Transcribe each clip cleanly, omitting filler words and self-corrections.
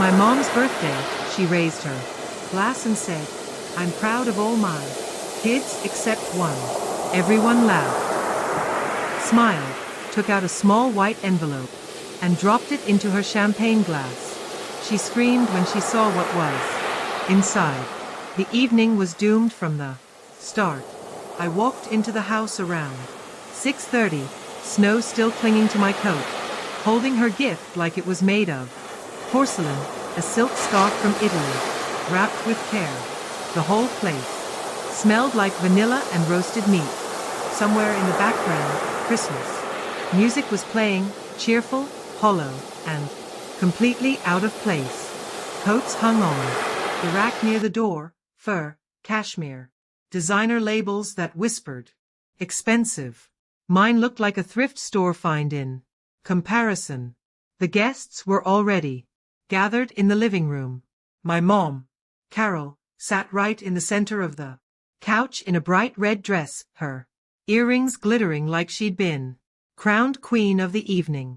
my mom's birthday, she raised her glass and said, "I'm proud of all my kids except one." Everyone laughed, smiled, took out a small white envelope, and dropped it into her champagne glass. She screamed when she saw what was inside. The evening was doomed from the start. I walked into the house around 6:30, snow still clinging to my coat, holding her gift like it was made of porcelain, a silk scarf from Italy, wrapped with care. The whole place smelled like vanilla and roasted meat. Somewhere in the background, Christmas music was playing, cheerful, hollow, and completely out of place. Coats hung on the rack near the door, fur, cashmere, designer labels that whispered, "Expensive." Mine looked like a thrift store find in comparison. The guests were already gathered in the living room. My mom, Carol, sat right in the center of the couch in a bright red dress, her earrings glittering like she'd been crowned queen of the evening.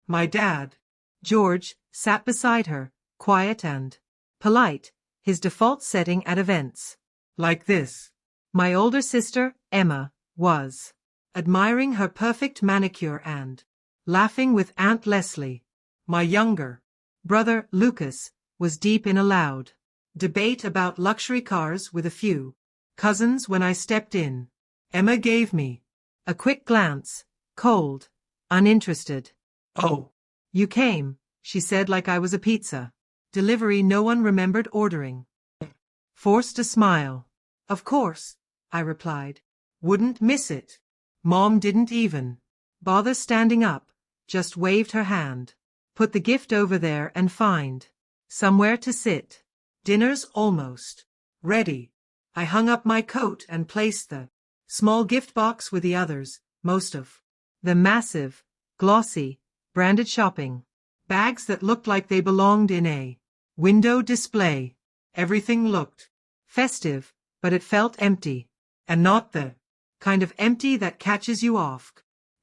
My dad, George, sat beside her, quiet and polite, his default setting at events like this. My older sister, Emma, was admiring her perfect manicure and laughing with Aunt Leslie. My younger brother, Lucas, was deep in a loud debate about luxury cars with a few cousins when I stepped in. Emma gave me a quick glance, cold, uninterested. "Oh, you came," she said like I was a pizza delivery no one remembered ordering. Forced a smile. "Of course," I replied. "Wouldn't miss it." Mom didn't even bother standing up, just waved her hand. "Put the gift over there and find somewhere to sit. Dinner's almost ready." I hung up my coat and placed the small gift box with the others, most of the massive, glossy, branded shopping bags that looked like they belonged in a window display. Everything looked festive, but it felt empty. And not the kind of empty that catches you off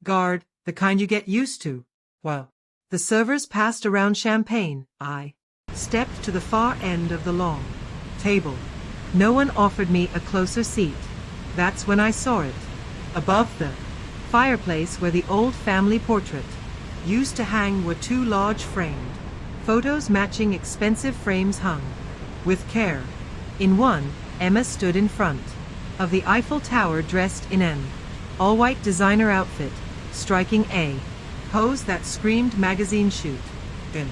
guard, the kind you get used to. While the servers passed around champagne, I stepped to the far end of the long table. No one offered me a closer seat. That's when I saw it. Above the fireplace where the old family portrait used to hang were two large framed photos matching expensive frames hung with care. In one, Emma stood in front of the Eiffel Tower dressed in an all-white designer outfit, striking a pose that screamed magazine shoot. In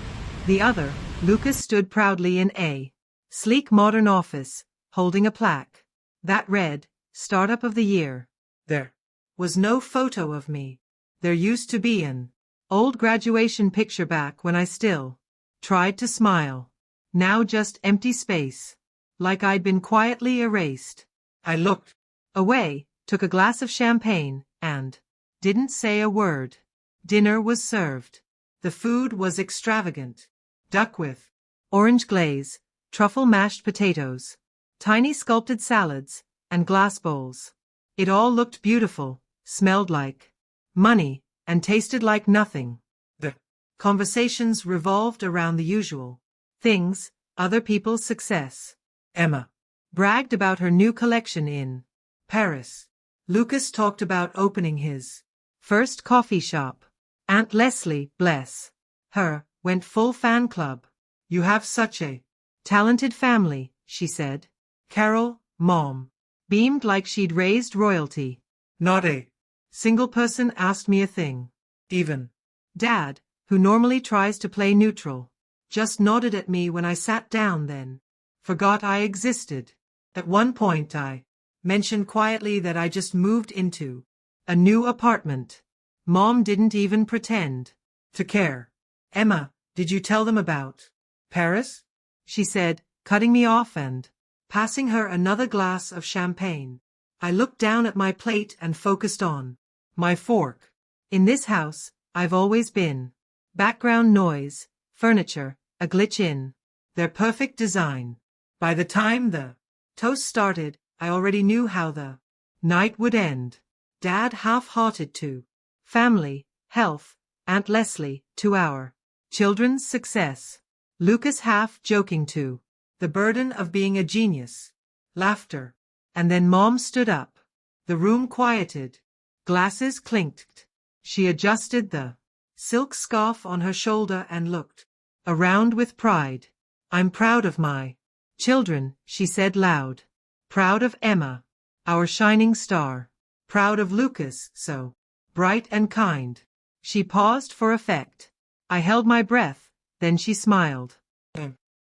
the other, Lucas stood proudly in a sleek modern office, holding a plaque that read, "Startup of the Year." There was no photo of me. There used to be an old graduation picture back when I still tried to smile. Now just empty space, like I'd been quietly erased. I looked away, took a glass of champagne, and didn't say a word. Dinner was served. The food was extravagant. Duck with orange glaze, truffle mashed potatoes, tiny sculpted salads, and glass bowls. It all looked beautiful, smelled like money, and tasted like nothing. The conversations revolved around the usual things, other people's success. Emma bragged about her new collection in Paris. Lucas talked about opening his first coffee shop. Aunt Leslie, bless her, went full fan club. "You have such a talented family," she said. Carol, Mom, beamed like she'd raised royalty. Not a single person asked me a thing. Even Dad, who normally tries to play neutral, just nodded at me when I sat down, then forgot I existed. At one point I mentioned quietly that I just moved into a new apartment. Mom didn't even pretend to care. "Emma, did you tell them about Paris?" she said, cutting me off and passing her another glass of champagne. I looked down at my plate and focused on my fork. In this house, I've always been background noise, furniture, a glitch in their perfect design. By the time the toast started, I already knew how the night would end. Dad half-hearted to family, health, Aunt Leslie, to our children's success. Lucas half joking too. The burden of being a genius. Laughter. And then Mom stood up. The room quieted. Glasses clinked. She adjusted the silk scarf on her shoulder and looked around with pride. I'm proud of my children, she said loud. Proud of Emma, our shining star. Proud of Lucas, so bright and kind. She paused for effect. I held my breath, then she smiled.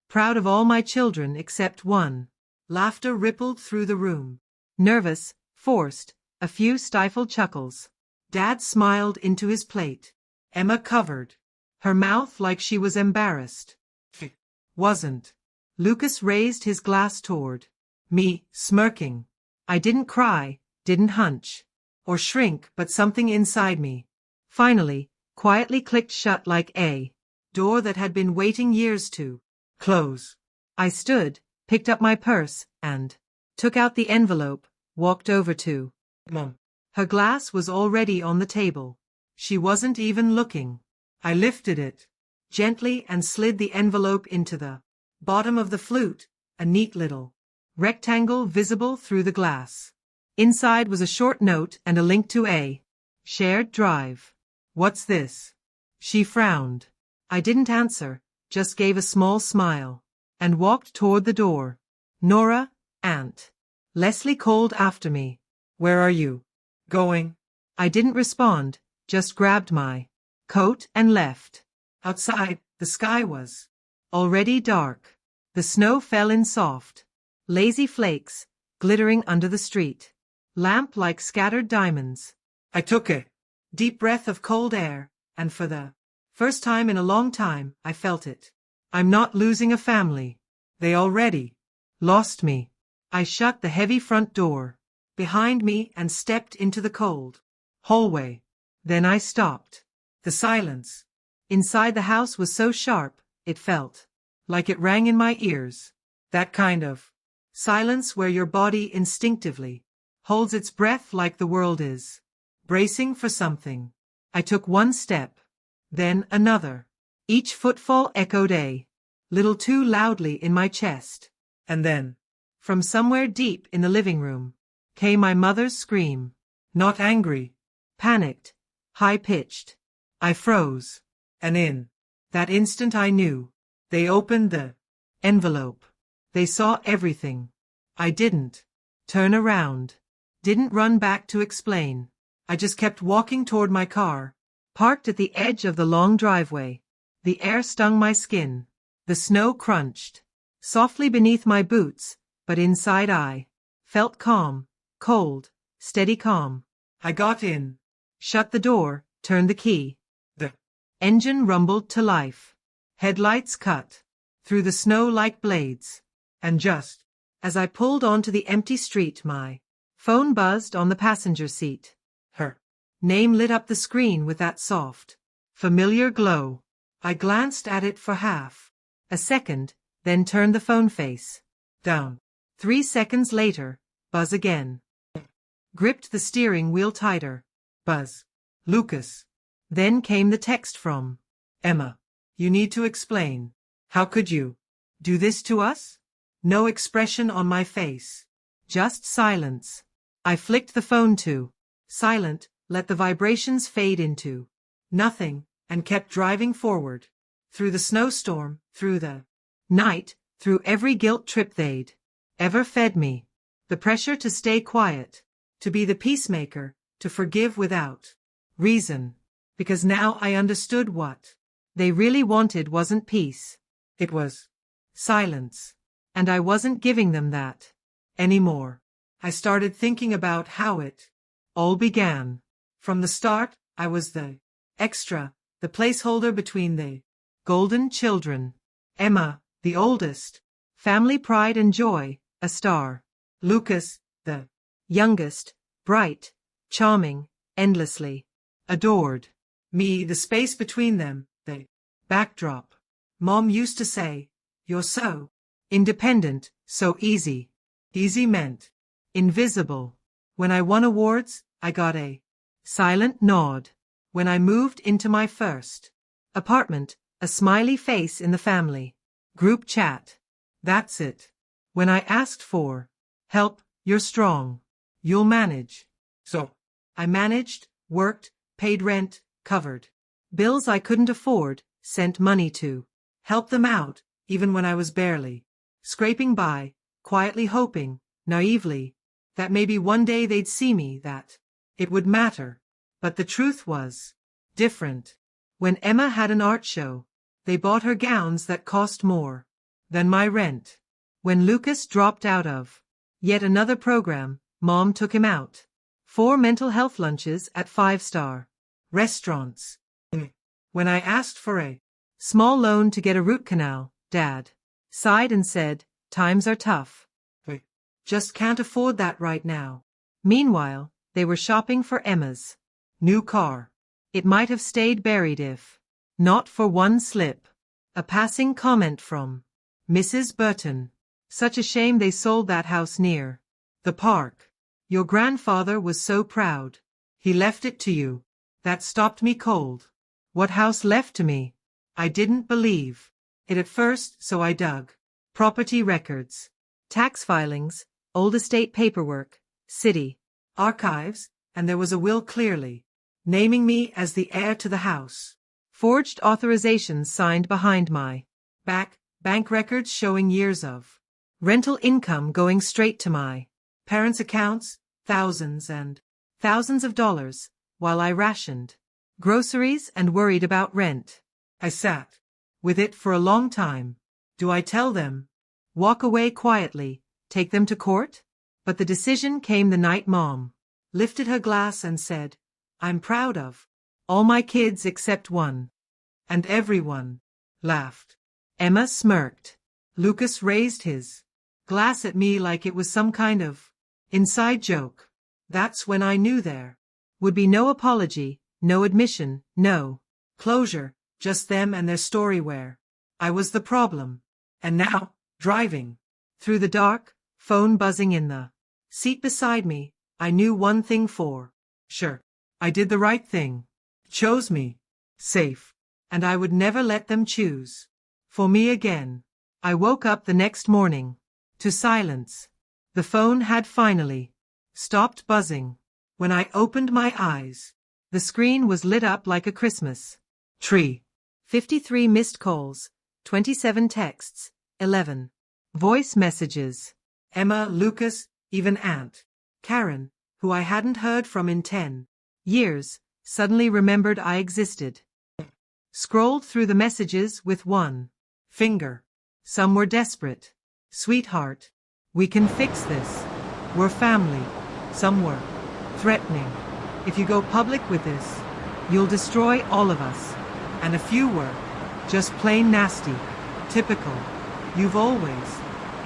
Proud of all my children except one. Laughter rippled through the room. Nervous, forced, a few stifled chuckles. Dad smiled into his plate. Emma covered her mouth like she was embarrassed. Wasn't. Lucas raised his glass toward me, smirking. I didn't cry, didn't hunch, or shrink, but something inside me finally, quietly clicked shut like a door that had been waiting years to close. I stood, picked up my purse, and took out the envelope, walked over to Mom. Her glass was already on the table. She wasn't even looking. I lifted it gently and slid the envelope into the bottom of the flute, a neat little rectangle visible through the glass. Inside was a short note and a link to a shared drive. What's this? She frowned. I didn't answer, just gave a small smile, and walked toward the door. Nora, Aunt Leslie called after me. Where are you going? I didn't respond, just grabbed my coat and left. Outside, the sky was already dark. The snow fell in soft, lazy flakes, glittering under the street lamp like scattered diamonds. I took a deep breath of cold air, and for the first time in a long time, I felt it. I'm not losing a family. They already lost me. I shut the heavy front door behind me and stepped into the cold hallway. Then I stopped. The silence inside the house was so sharp, it felt like it rang in my ears. That kind of silence where your body instinctively holds its breath like the world is bracing for something. I took one step, then another. Each footfall echoed a little too loudly in my chest. And then, from somewhere deep in the living room, came my mother's scream. Not angry, panicked, high-pitched. I froze. And in that instant I knew. They opened the envelope. They saw everything. I didn't turn around, didn't run back to explain. I just kept walking toward my car, parked at the edge of the long driveway. The air stung my skin. The snow crunched softly beneath my boots, but inside I felt calm, cold, steady calm. I got in, shut the door, turned the key. The engine rumbled to life. Headlights cut through the snow like blades. And just as I pulled onto the empty street, my phone buzzed on the passenger seat. Her name lit up the screen with that soft, familiar glow. I glanced at it for half a second, then turned the phone face down. 3 seconds later, buzz again. Gripped the steering wheel tighter. Buzz. Lucas. Then came the text from Emma. You need to explain. How could you do this to us? No expression on my face. Just silence. I flicked the phone to silent, let the vibrations fade into nothing, and kept driving forward. Through the snowstorm, through the night, through every guilt trip they'd ever fed me. The pressure to stay quiet, to be the peacemaker, to forgive without reason. Because now I understood what they really wanted wasn't peace. It was silence. And I wasn't giving them that anymore. I started thinking about how it all began. From the start, I was the extra, the placeholder between the golden children. Emma, the oldest, family pride and joy, a star. Lucas, the youngest, bright, charming, endlessly adored. Me, the space between them, the backdrop. Mom used to say, "You're so independent, so easy." Easy meant invisible. When I won awards, I got a silent nod. When I moved into my first apartment, a smiley face in the family. Group chat. That's it. When I asked for help, you're strong. You'll manage. So, I managed, worked, paid rent, covered bills I couldn't afford, sent money to help them out, even when I was barely scraping by, quietly hoping, naively, that maybe one day they'd see me, that it would matter. But the truth was different. When Emma had an art show, they bought her gowns that cost more than my rent. When Lucas dropped out of yet another program, Mom took him out. 4 mental health lunches at 5-star restaurants. When I asked for a small loan to get a root canal, Dad sighed and said, "Times are tough. Just can't afford that right now." Meanwhile, they were shopping for Emma's new car. It might have stayed buried if not for one slip. A passing comment from Mrs. Burton. "Such a shame they sold that house near the park. Your grandfather was so proud. He left it to you." That stopped me cold. What house left to me? I didn't believe it at first, so I dug property records, tax filings, old estate paperwork, city archives, and there was a will clearly naming me as the heir to the house. Forged authorizations signed behind my back, bank records showing years of rental income going straight to my parents' accounts, thousands and thousands of dollars, while I rationed groceries and worried about rent. I sat with it for a long time. Do I tell them? Walk away quietly? Take them to court? But the decision came the night Mom lifted her glass and said, "I'm proud of all my kids except one." And everyone laughed. Emma smirked. Lucas raised his glass at me like it was some kind of inside joke. That's when I knew there would be no apology, no admission, no closure, just them and their story where I was the problem. And now, driving through the dark, phone buzzing in the seat beside me, I knew one thing for sure. I did the right thing. Chose me. Safe. And I would never let them choose for me again. I woke up the next morning to silence. The phone had finally stopped buzzing. When I opened my eyes, the screen was lit up like a Christmas tree. 53 missed calls, 27 texts, 11 voice messages. Emma, Lucas, even Aunt Karen, who I hadn't heard from in 10 years, suddenly remembered I existed. Scrolled through the messages with one finger. Some were desperate. "Sweetheart, we can fix this. We're family." Some were threatening. "If you go public with this, you'll destroy all of us." And a few were just plain nasty. Typical. "You've always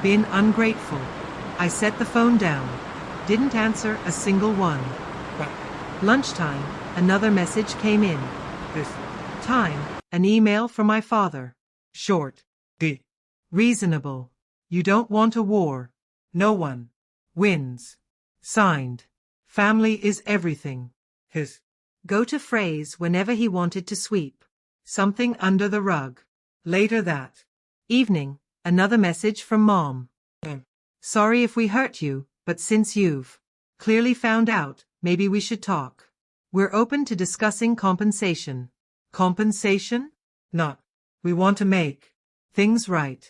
been ungrateful." I set the phone down. Didn't answer a single one. Lunchtime, another message came in. This time, an email from my father. Short. D. Reasonable. "You don't want a war. No one wins." Signed. Family is everything. His go-to phrase whenever he wanted to sweep something under the rug. Later that evening, another message from Mom. "Sorry if we hurt you, but since you've clearly found out, maybe we should talk. We're open to discussing compensation." Compensation? Not, "We want to make things right."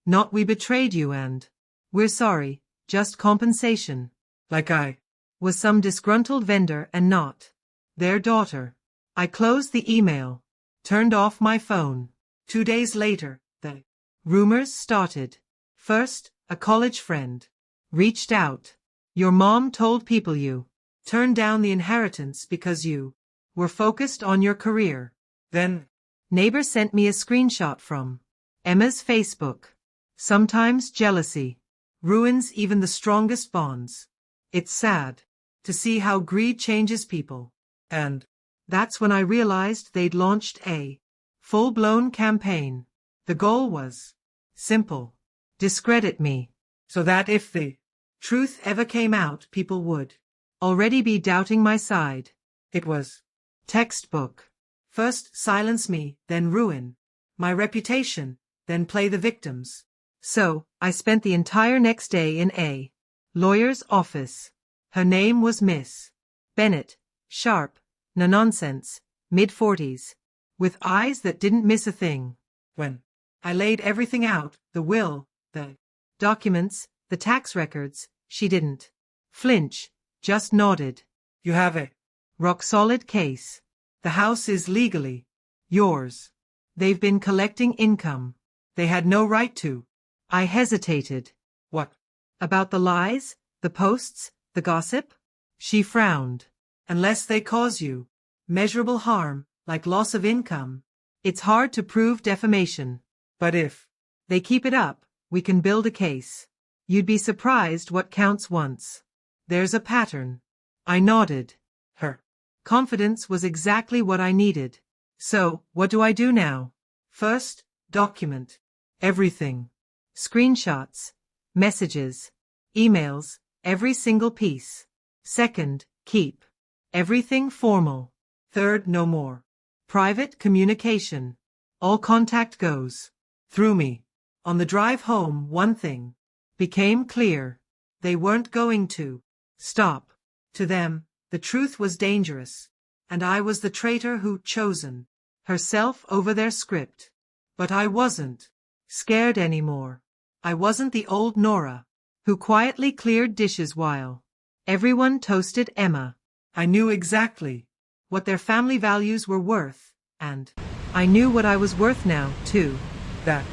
Not, "We betrayed you and we're sorry." Just compensation. Like I was some disgruntled vendor and not their daughter. I closed the email, turned off my phone. 2 days later, the rumors started. First, a college friend reached out. "Your mom told people you turned down the inheritance because you were focused on your career." Then, neighbor sent me a screenshot from Emma's Facebook. Sometimes jealousy ruins even the strongest bonds. It's sad to see how greed changes people. And that's when I realized they'd launched a full-blown campaign. The goal was simple: discredit me, so that if the truth ever came out, people would already be doubting my side. It was textbook. First silence me, then ruin my reputation, then play the victims. So, I spent the entire next day in a lawyer's office. Her name was Miss Bennett, sharp, no nonsense, mid-40s, with eyes that didn't miss a thing. When I laid everything out, the will, the documents, the tax records, she didn't flinch, just nodded. You have a rock-solid case. The house is legally yours. They've been collecting income. They had no right to. I hesitated. What? About the lies, the posts, the gossip? She frowned. Unless they cause you measurable harm, like loss of income, it's hard to prove defamation. But if they keep it up, we can build a case. You'd be surprised what counts once. There's a pattern. I nodded. Her confidence was exactly what I needed. So, what do I do now? First, document everything. Screenshots, messages, emails, every single piece. Second, keep everything formal. Third, no more private communication. All contact goes through me. On the drive home, one thing became clear. They weren't going to stop. To them, the truth was dangerous, and I was the traitor who'd chosen herself over their script. But I wasn't scared anymore. I wasn't the old Nora who quietly cleared dishes while everyone toasted Emma. I knew exactly what their family values were worth, and I knew what I was worth now, too. That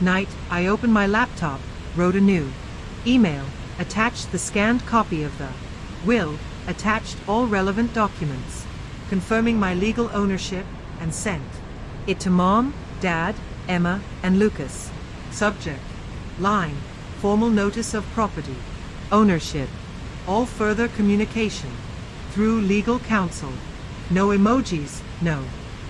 night, I opened my laptop, wrote a new email, attached the scanned copy of the will, attached all relevant documents, confirming my legal ownership, and sent it to Mom, Dad, Emma, and Lucas. Subject line: formal notice of property ownership. All further communication through legal counsel. No emojis, no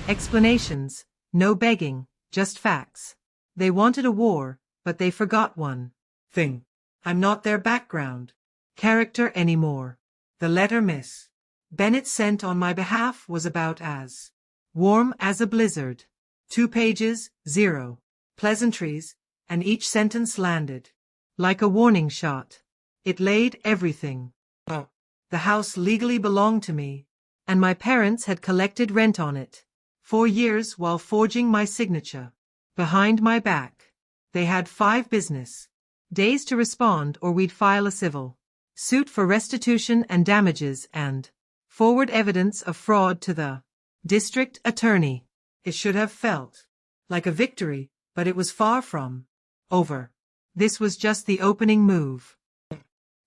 explanations, no begging, just facts. They wanted a war, but they forgot one thing. I'm not their background character anymore. The letter Miss Bennett sent on my behalf was about as warm as a blizzard. 2 pages, 0 pleasantries, and each sentence landed like a warning shot. It laid everything. Oh, the house legally belonged to me, and my parents had collected rent on it 4 years while forging my signature. Behind my back, they had 5 business days to respond, or we'd file a civil suit for restitution and damages and forward evidence of fraud to the district attorney. It should have felt like a victory, but it was far from over. This was just the opening move.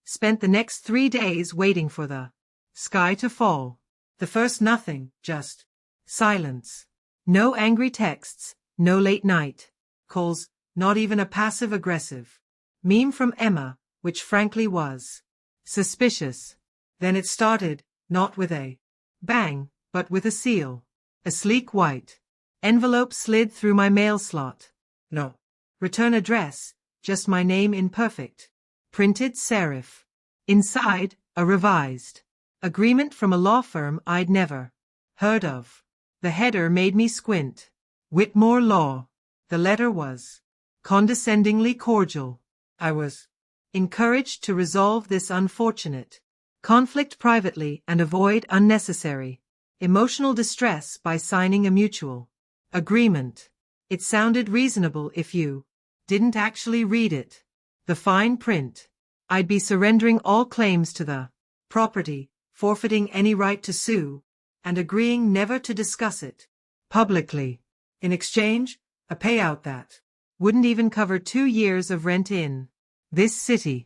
Spent the next 3 days waiting for the sky to fall. The first nothing, just silence. No angry texts, no late night calls, not even a passive-aggressive meme from Emma, which frankly was suspicious. Then it started, not with a bang, but with a seal. A sleek white envelope slid through my mail slot. No return address, just my name in perfect printed serif. Inside, a revised agreement from a law firm I'd never heard of. The header made me squint. Whitmore Law. The letter was condescendingly cordial. I was encouraged to resolve this unfortunate conflict privately and avoid unnecessary emotional distress by signing a mutual agreement. It sounded reasonable if you didn't actually read it. The fine print. I'd be surrendering all claims to the property, forfeiting any right to sue, and agreeing never to discuss it publicly. In exchange, a payout that wouldn't even cover 2 years of rent in this city.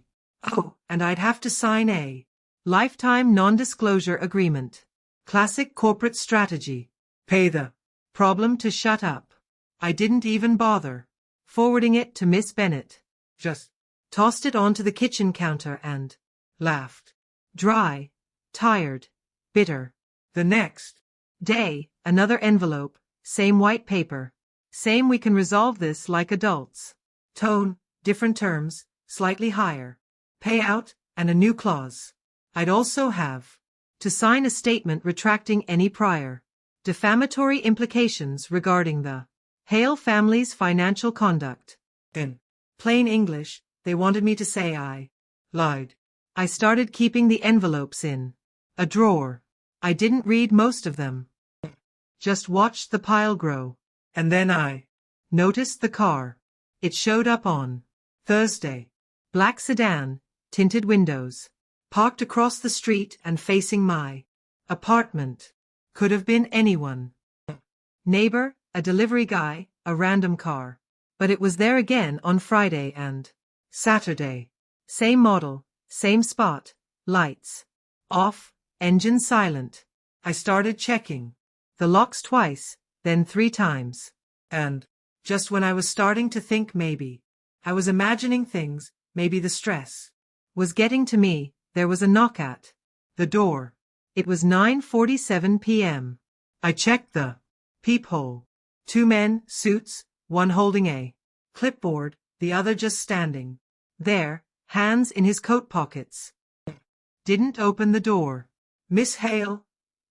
Oh, and I'd have to sign a lifetime non-disclosure agreement. Classic corporate strategy. Pay the problem to shut up. I didn't even bother forwarding it to Miss Bennett. Just tossed it onto the kitchen counter and laughed. Dry, tired, bitter. The next day, another envelope, same white paper. Same we can resolve this like adults. Tone, different terms, slightly higher. Payout, and a new clause. I'd also have to sign a statement retracting any prior defamatory implications regarding the Hale family's financial conduct. In plain English, they wanted me to say I lied. I started keeping the envelopes in a drawer. I didn't read most of them. Just watched the pile grow. And then I noticed the car. It showed up on Thursday. Black sedan, tinted windows. Parked across the street and facing my apartment. Could have been anyone. Neighbor, a delivery guy, a random car. But it was there again on Friday and Saturday. Same model, same spot, lights off, engine silent. I started checking the locks twice, then 3 times. And just when I was starting to think maybe I was imagining things, maybe the stress was getting to me, there was a knock at the door. It was 9:47 p.m. I checked the peephole. 2 men, suits, one holding a clipboard, the other just standing there, hands in his coat pockets. Didn't open the door. Miss Hale,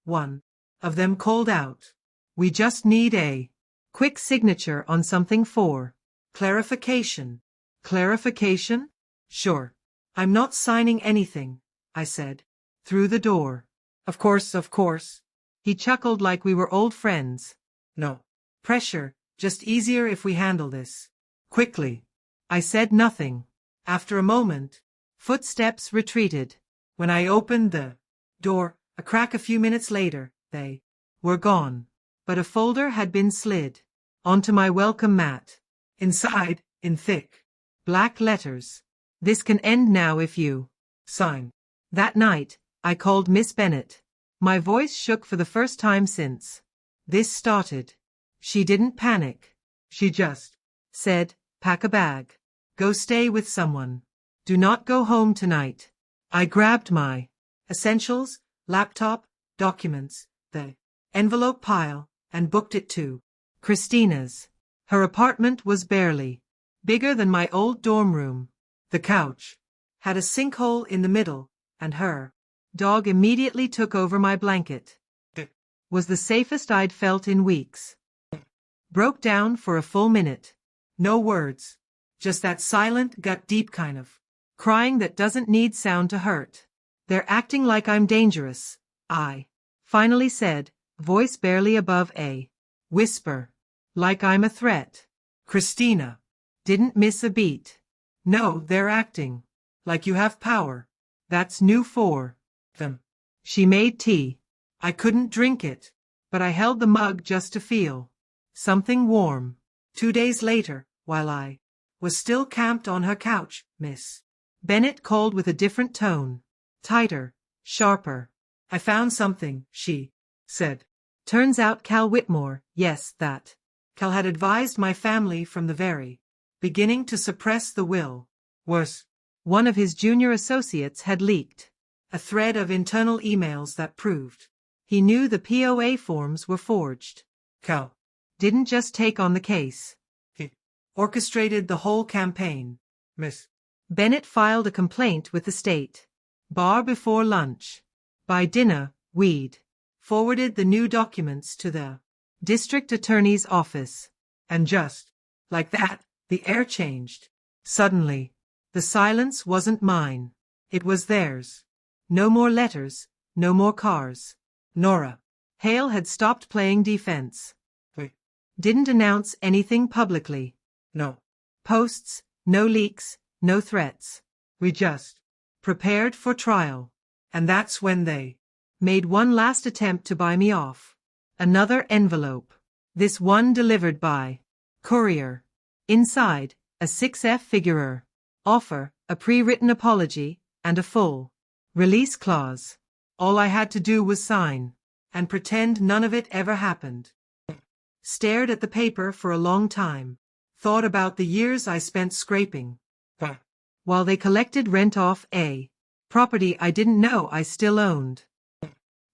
one of them called out. We just need a quick signature on something for clarification. Clarification? Sure. I'm not signing anything, I said. Through the door. Of course, of course. He chuckled like we were old friends. No pressure, just easier if we handle this quickly. I said nothing. After a moment, footsteps retreated. When I opened the door, a crack a few minutes later, they were gone. But a folder had been slid onto my welcome mat. Inside, in thick black letters. This can end now if you sign. That night, I called Miss Bennet. My voice shook for the first time since this started. She didn't panic. She just said, pack a bag. Go stay with someone. Do not go home tonight. I grabbed my essentials, laptop, documents, the envelope pile, and booked it to Christina's. Her apartment was barely bigger than my old dorm room. The couch had a sinkhole in the middle, and her dog immediately took over my blanket. Was the safest I'd felt in weeks. Broke down for a full minute. No words. Just that silent, gut-deep kind of crying that doesn't need sound to hurt. They're acting like I'm dangerous, I finally said, voice barely above a whisper. Like I'm a threat. Christina didn't miss a beat. No, they're acting like you have power. That's new for them. She made tea. I couldn't drink it, but I held the mug just to feel something warm. 2 days later, while I was still camped on her couch, Miss Bennet called with a different tone. Tighter, sharper. I found something, she said. Turns out Cal Whitmore, yes, that Cal had advised my family from the very beginning to suppress the will. Worse, one of his junior associates had leaked a thread of internal emails that proved he knew the POA forms were forged. Cal didn't just take on the case. He orchestrated the whole campaign. Miss Bennet filed a complaint with the state bar before lunch. By dinner, we'd forwarded the new documents to the district attorney's office. And just like that, the air changed. Suddenly, the silence wasn't mine. It was theirs. No more letters, no more cars. Nora Hale had stopped playing defense. We didn't announce anything publicly. No posts, no leaks, no threats. We just prepared for trial. And that's when they made one last attempt to buy me off. Another envelope. This one delivered by courier. Inside, a 6F figurer. Offer, a pre-written apology, and a full release clause. All I had to do was sign, and pretend none of it ever happened. Stared at the paper for a long time. Thought about the years I spent scraping while they collected rent off a property I didn't know I still owned.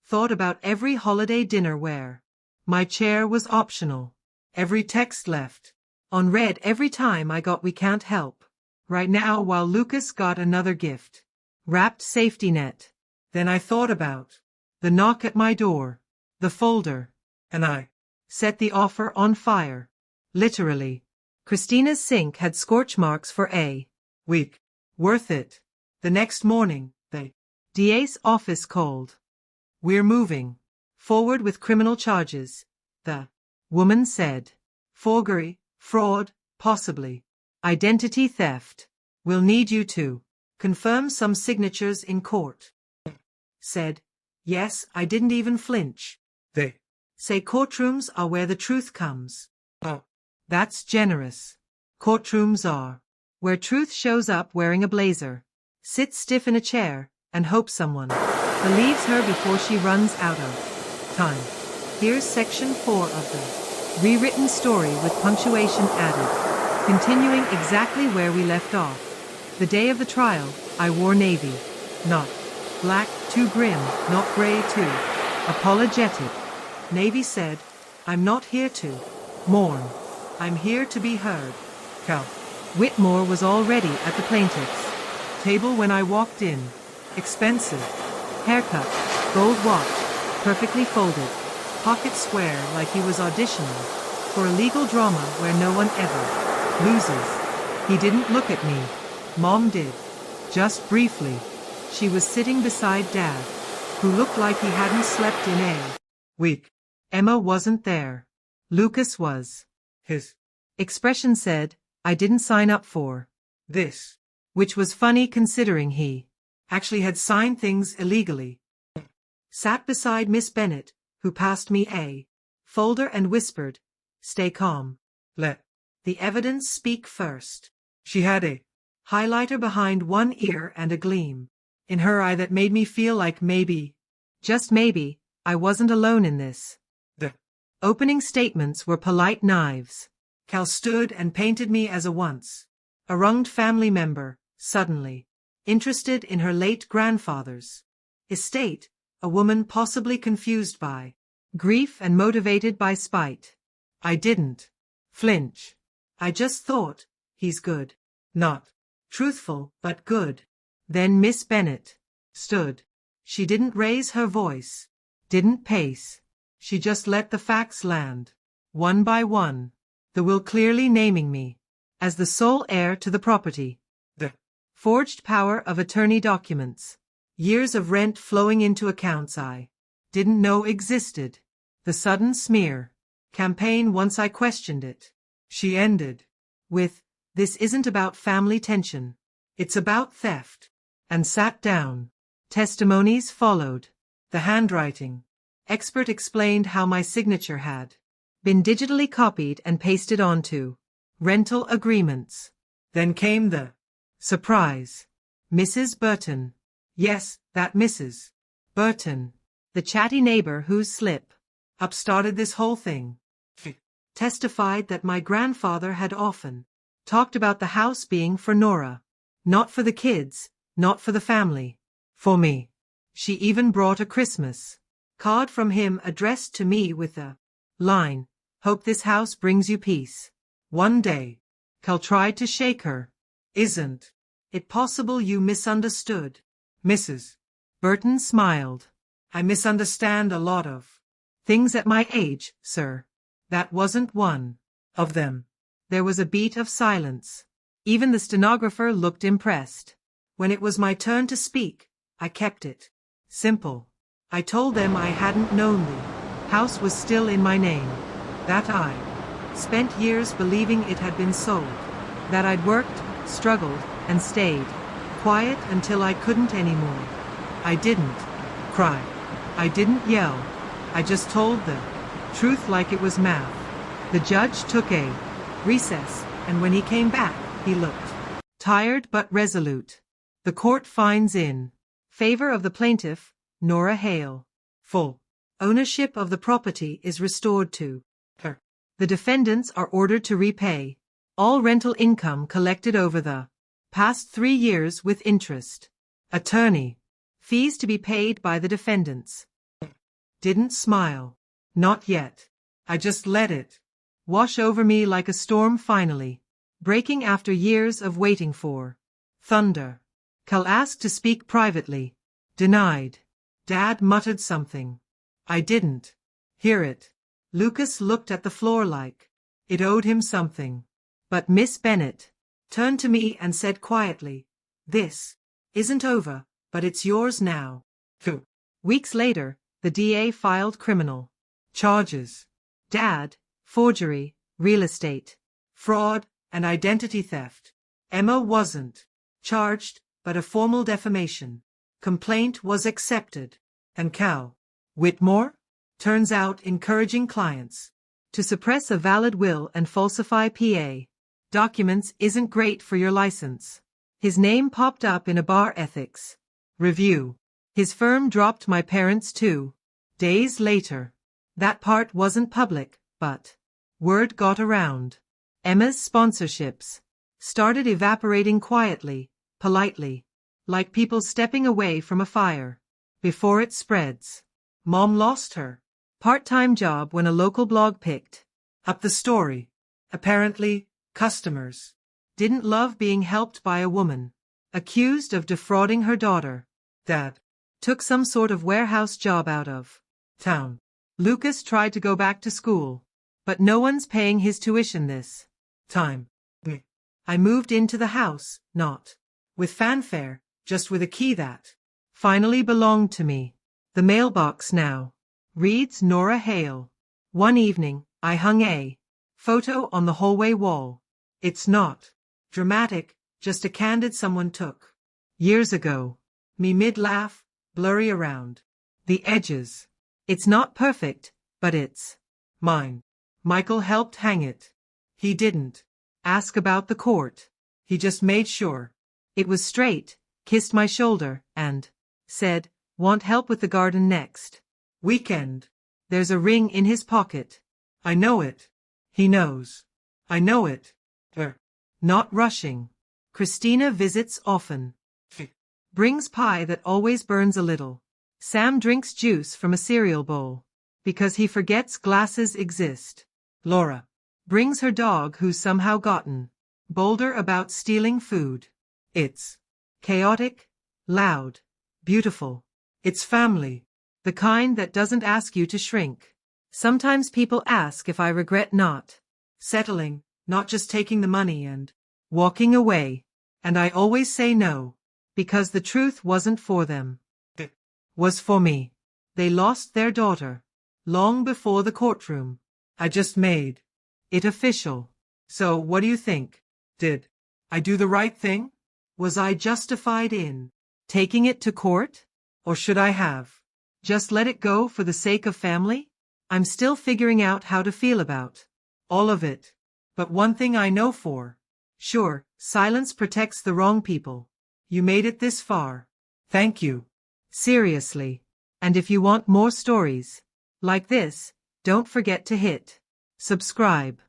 Thought about every holiday dinner where my chair was optional. Every text left unread every time I got "we can't help right now" while Lucas got another gift. Wrapped safety net. Then I thought about the knock at my door, the folder, and I set the offer on fire. Literally. Christina's sink had scorch marks for a week. Worth it. The next morning, the DA's office called. We're moving forward with criminal charges, the woman said. Forgery, fraud, possibly. Identity theft. We'll need you to confirm some signatures in court. Said, yes, I didn't even flinch. They say courtrooms are where the truth comes. Oh, that's generous. Courtrooms are where truth shows up wearing a blazer, sits stiff in a chair, and hopes someone believes her before she runs out of time. Here's section 4 of the rewritten story with punctuation added, continuing exactly where we left off. The day of the trial, I wore navy. Not black, too grim, not gray, too apologetic. Navy said, I'm not here to mourn. I'm here to be heard. Cal Whitmore was already at the plaintiff's table when I walked in. Expensive. Haircut, gold watch, perfectly folded, pockets square like he was auditioning for a legal drama where no one ever loses. He didn't look at me. Mom did. Just briefly. She was sitting beside Dad, who looked like he hadn't slept in a week. Emma wasn't there. Lucas was. His expression said, I didn't sign up for this, which was funny considering he actually had signed things illegally. Sat beside Miss Bennet, who passed me a folder and whispered, stay calm. Let the evidence speak first. She had a highlighter behind one ear and a gleam in her eye that made me feel like maybe, just maybe, I wasn't alone in this. The opening statements were polite knives. Cal stood and painted me as a once a wronged family member, suddenly interested in her late grandfather's estate, a woman possibly confused by grief and motivated by spite. I didn't flinch. I just thought, he's good. Not truthful, but good. Then Miss Bennet stood. She didn't raise her voice, didn't pace. She just let the facts land, one by one, the will clearly naming me as the sole heir to the property. The forged power of attorney documents. Years of rent flowing into accounts I didn't know existed. The sudden smear campaign once I questioned it. She ended with, this isn't about family tension. It's about theft. And sat down. Testimonies followed. The handwriting expert explained how my signature had been digitally copied and pasted onto rental agreements. Then came the surprise. Mrs. Burton. Yes, that Mrs. Burton. The chatty neighbor whose slip up started this whole thing. Testified that my grandfather had often talked about the house being for Nora. Not for the kids, not for the family. For me. She even brought a Christmas card from him addressed to me with a line, hope this house brings you peace. One day. Cal tried to shake her. Isn't it possible you misunderstood? Mrs. Burton smiled. I misunderstand a lot of things at my age, sir. That wasn't one of them. There was a beat of silence. Even the stenographer looked impressed. When it was my turn to speak, I kept it simple. I told them I hadn't known the house was still in my name, that I spent years believing it had been sold, that I'd worked, struggled, and stayed quiet until I couldn't anymore. I didn't cry. I didn't yell. I just told the truth like it was math. The judge took a recess, and when he came back, he looked tired but resolute. The court finds in favor of the plaintiff, Nora Hale. Full ownership of the property is restored to her. The defendants are ordered to repay all rental income collected over the past 3 years with interest. Attorney fees to be paid by the defendants. Didn't smile. Not yet. I just let it wash over me like a storm finally, breaking after years of waiting for thunder. Cal asked to speak privately. Denied. Dad muttered something. I didn't hear it. Lucas looked at the floor like It owed him something. But Miss Bennet turned to me and said quietly, "This isn't over, but it's yours now." 2 weeks later, the DA filed criminal charges. Dad, forgery, real estate, fraud, and identity theft. Emma wasn't charged, but a formal defamation complaint was accepted. And Cal Whitmore turns out encouraging clients to suppress a valid will and falsify PA documents isn't great for your license. His name popped up in a bar ethics review. His firm dropped my parents 2 days later. That part wasn't public, but word got around. Emma's sponsorships started evaporating quietly, politely, like people stepping away from a fire before it spreads. Mom lost her part-time job when a local blog picked up the story. Apparently, customers didn't love being helped by a woman accused of defrauding her daughter. Dad took some sort of warehouse job out of town. Lucas tried to go back to school, but no one's paying his tuition this time. I moved into the house, not with fanfare, just with a key that finally belonged to me. The mailbox now reads Nora Hale. One evening, I hung a photo on the hallway wall. It's not dramatic, just a candid someone took years ago. Me mid-laugh, blurry around the edges. It's not perfect, but it's mine. Michael helped hang it. He didn't ask about the court. He just made sure it was straight, kissed my shoulder, and said, "Want help with the garden next weekend?" There's a ring in his pocket. I know it. He knows. I know it. Not rushing. Christina visits often. Brings pie that always burns a little. Sam drinks juice from a cereal bowl because he forgets glasses exist. Laura brings her dog who's somehow gotten bolder about stealing food. It's chaotic, loud, beautiful. It's family, the kind that doesn't ask you to shrink. Sometimes people ask if I regret not settling, not just taking the money and walking away. And I always say no, because the truth wasn't for them. It was for me. They lost their daughter long before the courtroom. I just made it official. So what do you think? Did I do the right thing? Was I justified in taking it to court? Or should I have just let it go for the sake of family? I'm still figuring out how to feel about all of it. But one thing I know for sure, silence protects the wrong people. You made it this far. Thank you. Seriously. And if you want more stories like this, don't forget to hit subscribe.